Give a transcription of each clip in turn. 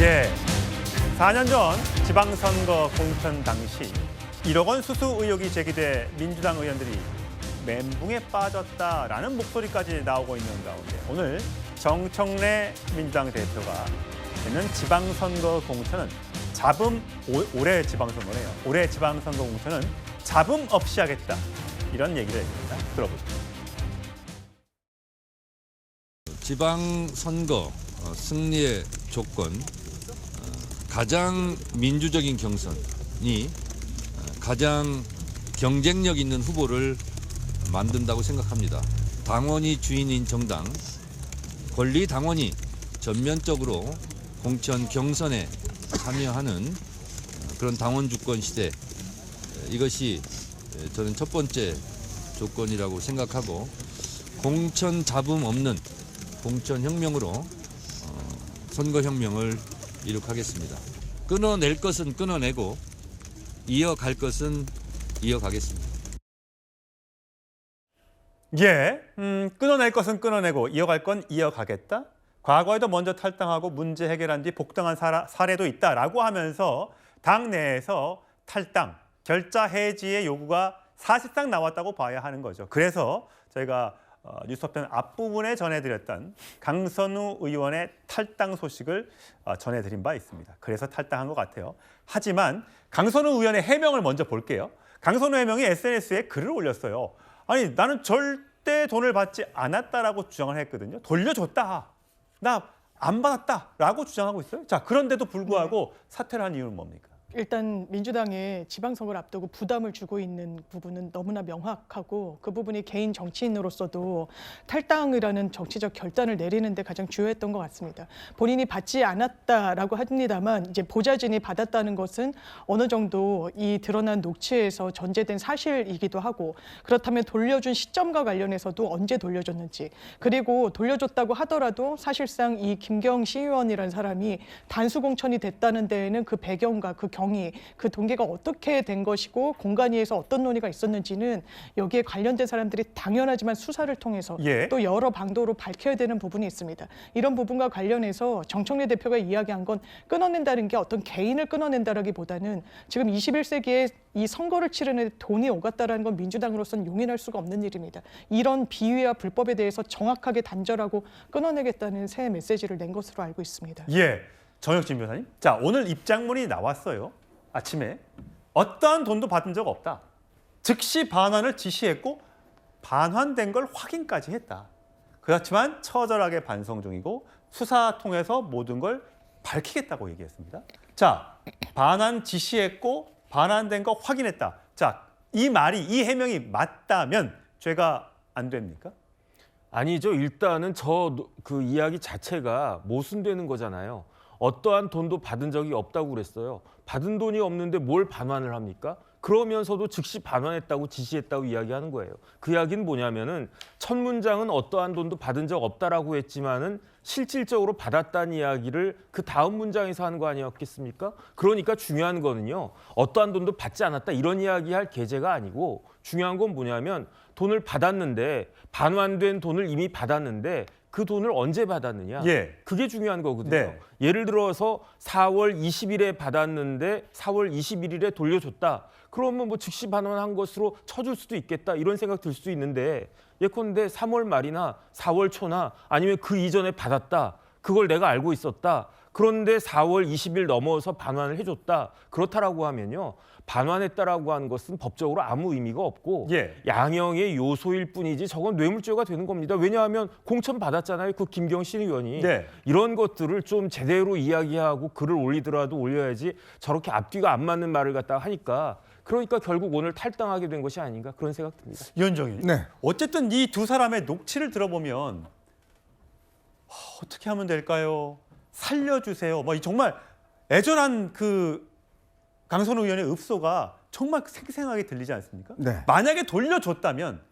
예, 4년 전 지방선거 공천 당시 1억 원 수수 의혹이 제기돼 민주당 의원들이 멘붕에 빠졌다라는 목소리까지 나오고 있는 가운데 오늘 정청래 민주당 대표가 있는 지방선거 공천은 올해 지방선거네요. 올해 지방선거 공천은 잡음 없이 하겠다. 이런 얘기를 했습니다. 들어보시죠. 지방선거 승리의 조건, 가장 민주적인 경선이 가장 경쟁력 있는 후보를 만든다고 생각합니다. 당원이 주인인 정당, 권리 당원이 전면적으로 공천 경선에 참여하는 그런 당원 주권 시대, 이것이 저는 첫 번째 조건이라고 생각하고, 공천 잡음 없는 공천혁명으로 선거혁명을 이룩하겠습니다. 끊어낼 것은 끊어내고 이어갈 것은 이어가겠습니다. 예, 끊어낼 것은 끊어내고 이어갈 건 이어가겠다. 과거에도 먼저 탈당하고 문제 해결한 뒤 복당한 사례도 있다라고 하면서 당 내에서 탈당, 결자 해지의 요구가 사실상 나왔다고 봐야 하는 거죠. 그래서 저희가 뉴스편 앞부분에 전해드렸던 강선우 의원의 탈당 소식을 전해드린 바 있습니다. 그래서 탈당한 것 같아요. 하지만 강선우 의원의 해명을 먼저 볼게요. 강선우 해명이 SNS에 글을 올렸어요. 아니, 나는 절대 돈을 받지 않았다라고 주장을 했거든요. 돌려줬다. 나 안 받았다라고 주장하고 있어요. 자, 그런데도 불구하고 사퇴를 한 이유는 뭡니까? 일단 민주당에 지방선거를 앞두고 부담을 주고 있는 부분은 너무나 명확하고, 그 부분이 개인 정치인으로서도 탈당이라는 정치적 결단을 내리는데 가장 주요했던 것 같습니다. 본인이 받지 않았다라고 합니다만, 이제 보좌진이 받았다는 것은 어느 정도 이 드러난 녹취에서 전제된 사실이기도 하고, 그렇다면 돌려준 시점과 관련해서도 언제 돌려줬는지, 그리고 돌려줬다고 하더라도 사실상 이 김경시 의원이라는 사람이 단수공천이 됐다는 데에는 그 배경과 그 경위, 그 동기가 어떻게 된 것이고 공간위에서 어떤 논의가 있었는지는 여기에 관련된 사람들이 당연하지만 수사를 통해서 또 여러 방도로 밝혀야 되는 부분이 있습니다. 이런 부분과 관련해서 정청래 대표가 이야기한 건 끊어낸다는 게 어떤 개인을 끊어낸다라기보다는 지금 21세기에 이 선거를 치르는 데 돈이 오갔다라는 건 민주당으로서는 용인할 수가 없는 일입니다. 이런 비위와 불법에 대해서 정확하게 단절하고 끊어내겠다는 새 메시지를 낸 것으로 알고 있습니다. 예. 정혁진 변호사님, 자, 오늘 입장문이 나왔어요. 아침에 어떠한 돈도 받은 적 없다. 즉시 반환을 지시했고 반환된 걸 확인까지 했다. 그렇지만 처절하게 반성 중이고 수사 통해서 모든 걸 밝히겠다고 얘기했습니다. 자, 반환 지시했고 반환된 거 확인했다. 자, 이 말이, 이 해명이 맞다면 죄가 안 됩니까? 아니죠. 일단은 그 이야기 자체가 모순되는 거잖아요. 어떠한 돈도 받은 적이 없다고 그랬어요. 받은 돈이 없는데 뭘 반환을 합니까? 그러면서도 즉시 반환했다고 지시했다고 이야기하는 거예요. 그 이야기는 뭐냐면은 첫 문장은 어떠한 돈도 받은 적 없다라고 했지만은 실질적으로 받았다는 이야기를 그 다음 문장에서 하는 거 아니었겠습니까? 그러니까 중요한 거는요, 어떠한 돈도 받지 않았다 이런 이야기할 계제가 아니고, 중요한 건 뭐냐면 돈을 받았는데, 반환된 돈을 이미 받았는데 그 돈을 언제 받았느냐, 그게 중요한 거거든요. 예를 들어서 4월 20일에 받았는데 4월 21일에 돌려줬다. 그러면 뭐 즉시 반환한 것으로 쳐줄 수도 있겠다, 이런 생각 들 수도 있는데, 예컨대 3월 말이나 4월 초나 아니면 그 이전에 받았다. 그걸 내가 알고 있었다. 그런데 4월 20일 넘어서 반환을 해줬다. 그렇다라고 하면요, 반환했다라고 하는 것은 법적으로 아무 의미가 없고 양형의 요소일 뿐이지 저건 뇌물죄가 되는 겁니다. 왜냐하면 공천 받았잖아요, 그 김경신 의원이. 이런 것들을 좀 제대로 이야기하고 글을 올리더라도 올려야지 저렇게 앞뒤가 안 맞는 말을 갖다가 하니까, 그러니까 결국 오늘 탈당하게 된 것이 아닌가, 그런 생각 듭니다. 이현정이. 어쨌든 이 두 사람의 녹취를 들어보면 어떻게 하면 될까요? 살려주세요. 뭐 정말 애절한 그 강선우 의원의 읍소가 정말 생생하게 들리지 않습니까? 만약에 돌려줬다면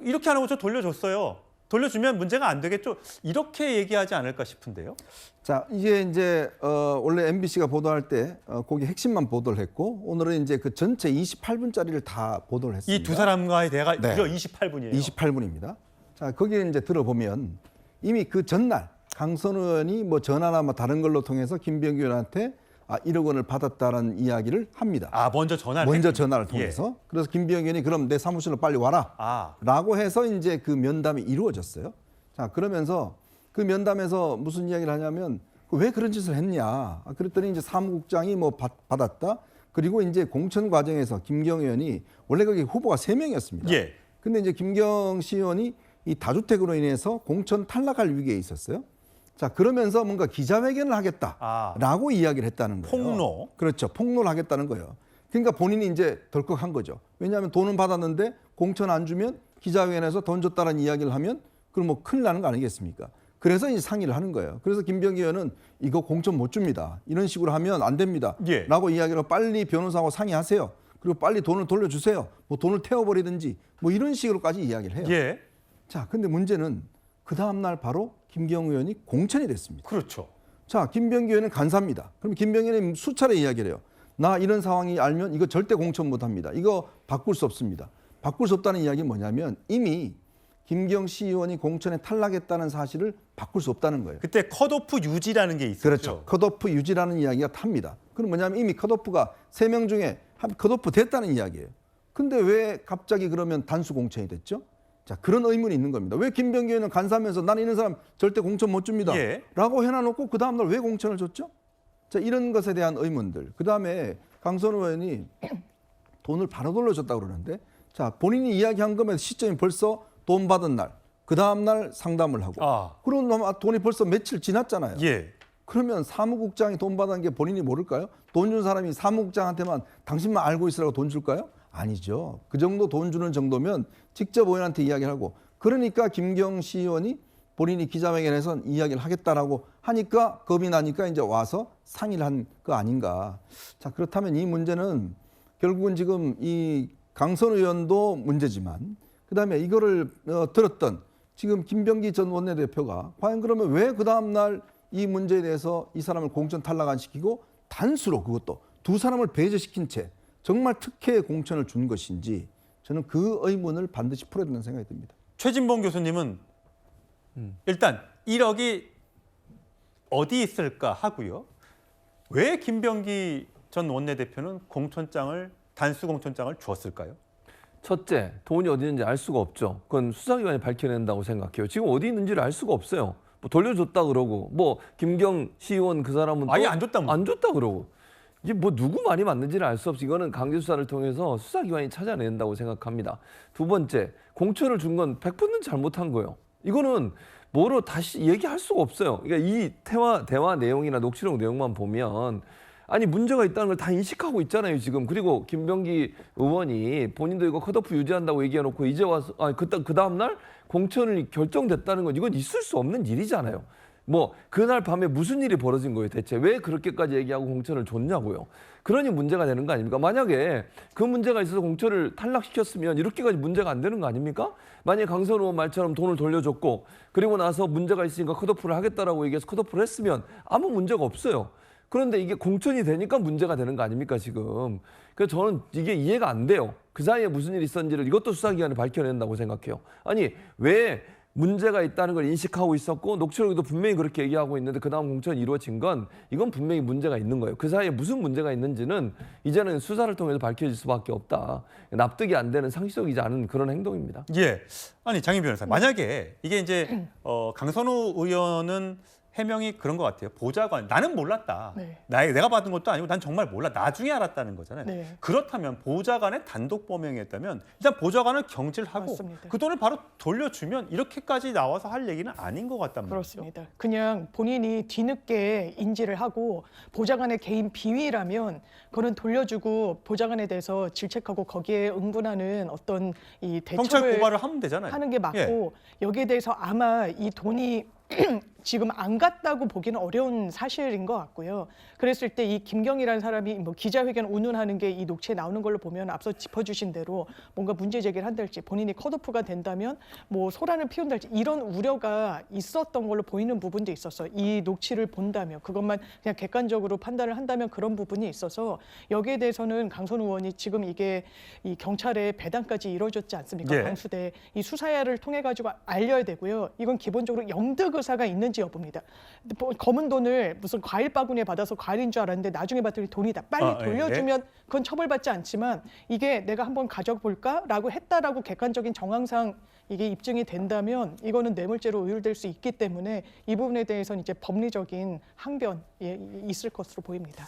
이렇게 안 하고 저 돌려줬어요. 돌려주면 문제가 안 되겠죠. 이렇게 얘기하지 않을까 싶은데요. 자, 이제 원래 MBC가 보도할 때 거기 핵심만 보도를 했고, 오늘은 이제 그 전체 28분짜리를 다 보도를 했습니다. 이 두 사람과의 대화가 28분이에요. 28분입니다. 자, 거기에 이제 들어보면 이미 그 전날 강선 의원이 뭐 전화나 뭐 다른 걸로 통해서 김병기 의원한테 1억 원을 받았다는 이야기를 합니다. 먼저 전화를 먼저 했군요. 전화를 통해서. 그래서 김병기 의원이 그럼 내 사무실로 빨리 와라. 라고 해서 이제 그 면담이 이루어졌어요. 자, 그러면서 그 면담에서 무슨 이야기를 하냐면 왜 그런 짓을 했냐. 그랬더니 이제 사무국장이 뭐 받았다. 그리고 이제 공천 과정에서 김경 의원이 원래 거기 후보가 3명이었습니다. 예. 근데 이제 김경 시의원이 이 다주택으로 인해서 공천 탈락할 위기에 있었어요. 자, 그러면서 뭔가 기자회견을 하겠다라고 이야기를 했다는 거예요. 폭로. 그렇죠. 폭로를 하겠다는 거예요. 그러니까 본인이 이제 덜컥한 거죠. 왜냐하면 돈은 받았는데 공천 안 주면 기자회견에서 돈 줬다는 이야기를 하면 그럼 뭐 큰일 나는 거 아니겠습니까? 그래서 이제 상의를 하는 거예요. 그래서 김병기 의원은 이거 공천 못 줍니다. 이런 식으로 하면 안 됩니다. 예. 라고 이야기를 하고 빨리 변호사하고 상의하세요. 그리고 빨리 돈을 돌려주세요. 뭐 돈을 태워버리든지 뭐 이런 식으로까지 이야기를 해요. 예. 자, 근데 문제는 그 다음날 바로 김경 의원이 공천이 됐습니다. 그렇죠. 자, 김병기 의원은 간사입니다. 그럼 김병기 의원이 수차례 이야기를 해요. 나 이런 상황이 알면 이거 절대 공천 못합니다. 이거 바꿀 수 없습니다. 바꿀 수 없다는 이야기는 뭐냐면 이미 김경시 의원이 공천에 탈락했다는 사실을 바꿀 수 없다는 거예요. 그때 컷오프 유지라는 게 있었죠. 그렇죠. 컷오프 유지라는 이야기가 탑니다. 그럼 뭐냐면 이미 컷오프가 3명 중에 컷오프 됐다는 이야기예요. 근데 왜 갑자기 그러면 단수 공천이 됐죠? 자, 그런 의문이 있는 겁니다. 왜 김병기 의원은 간사하면서 나는 이런 사람 절대 공천 못 줍니다. 예. 라고 해놔놓고 그 다음날 왜 공천을 줬죠? 자, 이런 것에 대한 의문들. 그 다음에 강선우 의원이 돈을 바로 돌려줬다고 그러는데 자, 본인이 이야기한 것만 시점이 벌써 돈 받은 날, 그 다음날 상담을 하고 그런 돈이 벌써 며칠 지났잖아요. 예. 그러면 사무국장이 돈 받은 게 본인이 모를까요? 돈 준 사람이 사무국장한테만 당신만 알고 있으라고 돈 줄까요? 아니죠. 그 정도 돈 주는 정도면 직접 의원한테 이야기를 하고 그러니까 김경시 의원이 본인이 기자회견에서 이야기를 하겠다라고 하니까 겁이 나니까 이제 와서 상의를 한 거 아닌가. 자, 그렇다면 이 문제는 결국은 지금 이 강선 의원도 문제지만 그다음에 이거를 들었던 지금 김병기 전 원내대표가 과연 그러면 왜 그 다음날 이 문제에 대해서 이 사람을 공천 탈락 안 시키고 단수로 그것도 두 사람을 배제시킨 채 정말 특혜 공천을 준 것인지 저는 그 의문을 반드시 풀어야 된다는 생각이 듭니다. 최진봉 교수님은 일단 1억이 어디 있을까 하고요. 왜 김병기 전 원내대표는 단수 공천장을 주었을까요? 첫째, 돈이 어디 있는지 알 수가 없죠. 그건 수사기관이 밝혀낸다고 생각해요. 지금 어디 있는지를 알 수가 없어요. 뭐 돌려줬다 그러고 뭐 김경시 의원 그 사람은 아예 안 줬다면서. 안 줬다 그러고 이게 뭐 누구 말이 맞는지를 알 수 없어. 이거는 강제 수사를 통해서 수사기관이 찾아낸다고 생각합니다. 두 번째, 공천을 준 건 100% 잘못한 거예요. 이거는 뭐로 다시 얘기할 수가 없어요. 그러니까 이 대화 내용이나 녹취록 내용만 보면 아니 문제가 있다는 걸 다 인식하고 있잖아요 지금. 그리고 김병기 의원이 본인도 이거 컷오프 유지한다고 얘기해놓고 이제 와서 그 다음 날 공천이 결정됐다는 건 이건 있을 수 없는 일이잖아요. 뭐 그날 밤에 무슨 일이 벌어진 거예요 대체? 왜 그렇게까지 얘기하고 공천을 줬냐고요. 그러니 문제가 되는 거 아닙니까? 만약에 그 문제가 있어서 공천을 탈락시켰으면 이렇게까지 문제가 안 되는 거 아닙니까? 만약에 강선 의원 말처럼 돈을 돌려줬고 그리고 나서 문제가 있으니까 컷오프를 하겠다라고 얘기해서 컷오프를 했으면 아무 문제가 없어요. 그런데 이게 공천이 되니까 문제가 되는 거 아닙니까 지금. 그래서 저는 이게 이해가 안 돼요. 그 사이에 무슨 일이 있었는지를 이것도 수사기관이 밝혀낸다고 생각해요. 아니 왜 문제가 있다는 걸 인식하고 있었고 녹취록에도 분명히 그렇게 얘기하고 있는데 그 다음 공천이 이루어진 건 이건 분명히 문제가 있는 거예요. 그 사이에 무슨 문제가 있는지는 이제는 수사를 통해서 밝혀질 수밖에 없다. 납득이 안 되는 상식적이지 않은 그런 행동입니다. 예. 아니 장인 변호사, 만약에 이게 이제 강선우 의원은 해명이 그런 것 같아요. 보좌관, 나는 몰랐다. 네. 내가 받은 것도 아니고 난 정말 몰라. 나중에 알았다는 거잖아요. 네. 그렇다면 보좌관의 단독 범행이었다면 일단 보좌관은 경질하고 맞습니다. 그 돈을 바로 돌려주면 이렇게까지 나와서 할 얘기는 아닌 것 같단 말이죠. 그렇습니다. 그냥 본인이 뒤늦게 인지를 하고 보좌관의 개인 비위라면 그거는 돌려주고 보좌관에 대해서 질책하고 거기에 응분하는 어떤 이 경찰 대처를 고발을 하면 되잖아요. 하는 게 맞고 여기에 대해서 아마 이 돈이 지금 안 갔다고 보기는 어려운 사실인 것 같고요. 그랬을 때 이 김경이라는 사람이 뭐 기자회견 운운하는 게 이 녹취에 나오는 걸로 보면 앞서 짚어주신 대로 뭔가 문제 제기를 한달지 본인이 컷오프가 된다면 뭐 소란을 피운달지 이런 우려가 있었던 걸로 보이는 부분도 있었어요. 이 녹취를 본다면 그것만 그냥 객관적으로 판단을 한다면 그런 부분이 있어서 여기에 대해서는 강선 의원이 지금 이게 이 경찰의 배당까지 이루어졌지 않습니까? 예. 강수대 이 수사를 통해 가지고 알려야 되고요. 이건 기본적으로 영득 의사가 있는 맞는지 여부입니다. 근데 검은 돈을 무슨 과일 바구니에 받아서 과일인 줄 알았는데 나중에 봤더니 돈이다. 빨리 예, 돌려주면 그건 처벌받지 않지만 이게 내가 한번 가져볼까라고 했다라고 객관적인 정황상 이게 입증이 된다면 이거는 뇌물죄로 의율될 수 있기 때문에 이 부분에 대해서는 이제 법리적인 항변 있을 것으로 보입니다.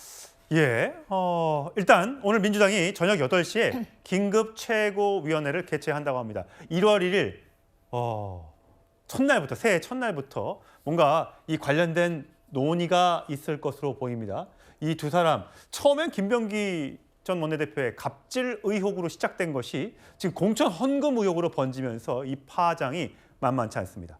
예, 일단 오늘 민주당이 저녁 8시에 긴급 최고위원회를 개최한다고 합니다. 1월 1일 첫날부터 새해 첫날부터 뭔가 이 관련된 논의가 있을 것으로 보입니다. 이 두 사람 처음엔 김병기 전 원내대표의 갑질 의혹으로 시작된 것이 지금 공천 헌금 의혹으로 번지면서 이 파장이 만만치 않습니다.